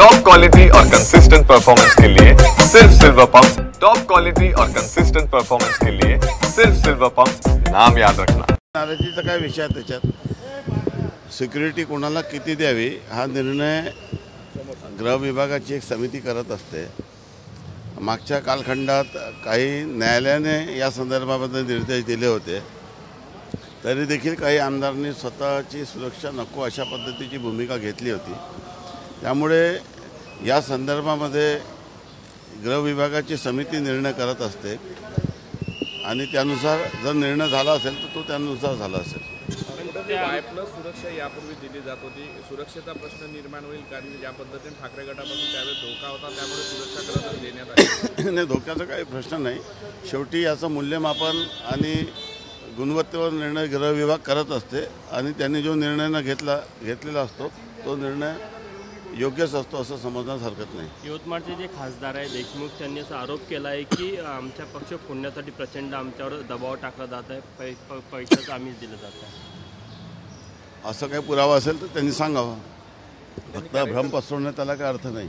Top quality और consistent performance के लिए सिर्फ सिल्वर पंप्स। टॉप क्वालिटी और कंसिस्टेंट परफॉर्मेंस के लिए सिर्फ सिल्वर पंप्स, नाम याद रखना। नाराजीचा काय विषय आहे त्याच्यात सिक्युरिटी कोणाला किती द्यावी हा निर्णय गृह विभागाची एक समिती करत असते। मागच्या कालखंडात काही न्यायालयाने या संदर्भामध्ये निर्देश दिले होते, तरी देखील काही आमदारांनी स्वतःची सुरक्षा नको अशा पद्धतीची भूमिका घेतली होती। त्यामुळे या संदर्भामध्ये गृह विभागाची समिती निर्णय करत असते आणि त्यानुसार जर निर्णय झाला असेल तर तो त्यानुसार झाला असेल। सुरक्षा यापूर्वी दिली जात होती, सुरक्षेचा प्रश्न निर्माण होईल कारण ज्या पद्धतीने ठाकरे गटापासून त्यावेळेस धोका होता, त्यामुळे सुरक्षा खरंच देण्यात आली। नाही, धोक्याचा काही प्रश्न नाही। शेवटी याचं मूल्यमापन आणि गुणवत्तेवर निर्णय गृह विभाग करत असते आणि त्यांनी जो निर्णय घेतलेला असतो तो निर्णय योग्यच असतो असं समजण्यास हरकत नाही। यवतमाळचे जे खासदार आहे देशमुख, त्यांनी असा आरोप केला आहे की आमच्या पक्ष फोडण्यासाठी प्रचंड आमच्यावर दबाव टाकला जात आहे, पैशाचं आम्हीच दिलं जात आहे। असं काही पुरावा असेल तर त्यांनी सांगावं, फक्त भ्रम पसरवण्यात त्याला काय अर्थ नाही।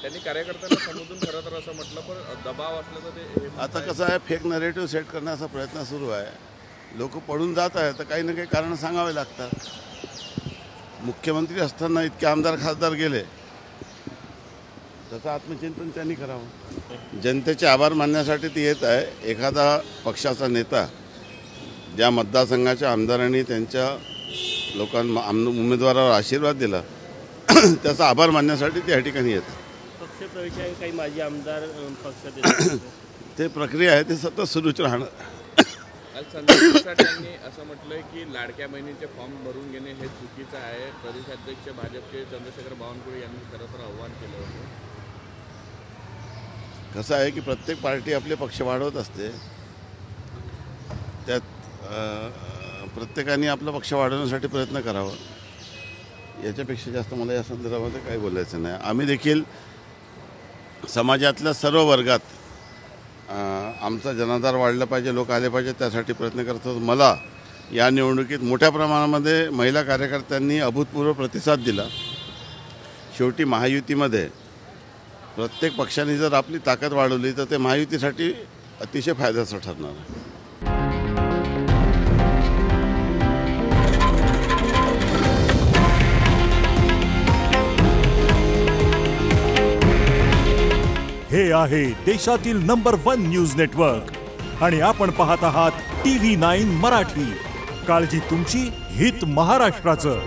त्यांनी कार्यकर्त्यांना समजून खरं तर असं म्हटलं, पण दबाव असलं तर ते आता कसं आहे, फेक नरेटिव्ह सेट करण्याचा प्रयत्न सुरू आहे। लोक पडून जात आहेत तर काही ना काही कारण सांगावे लागतात। मुख्यमंत्री असताना इतके आमदार खासदार गेले, त्याचं आत्मचिंतन त्यांनी करावं। जनतेचे आभार मानण्यासाठी ती येत आहे। एखादा पक्षाचा नेता ज्या मतदारसंघाच्या आमदारांनी त्यांच्या उमेदवारावर आशीर्वाद दिला त्याचा आभार मानण्यासाठी ते या ठिकाणी येतात। पक्षप्रवेशाने काही माजी आमदार पक्षात ते प्रक्रिया आहे, ते सतत सुरूच राहणार। त्यांनी असं म्हटलंय की लाडक्या बहिणीचे फॉर्म भरून घेणे हे चुकीचं आहे। प्रदेशाध्यक्ष भाजपचे चंद्रशेखर बावनकुळे यांनी खरं तर आव्हान केलं होतं। कसं आहे की प्रत्येक पार्टी आपले पक्ष वाढवत असते, त्यात प्रत्येकाने आपला पक्ष वाढवण्यासाठी प्रयत्न करावा। याच्यापेक्षा जास्त मला या संदर्भामध्ये काही बोलायचं नाही। आम्ही देखील समाजातल्या सर्व वर्गात आमचा जनाधार वाढला पाहिजे, लोक आले पाहिजे, त्यासाठी प्रयत्न करतो। मला या निवडणुकीत मोठ्या प्रमाणामध्ये महिला कार्यकर्त्यांनी अभूतपूर्व प्रतिसाद दिला। शेवटी महायुतीमध्ये प्रत्येक पक्षाने जर आपली ताकद वाढवली तर ते महायुतीसाठी अतिशय फायद्याचं ठरणार आहे। हे आहे देशातील नंबर 1 न्यूज नेटवर्क आणि आपण पाहत आहात TV9 मराठी। काळजी तुमची, हित महाराष्ट्राचं।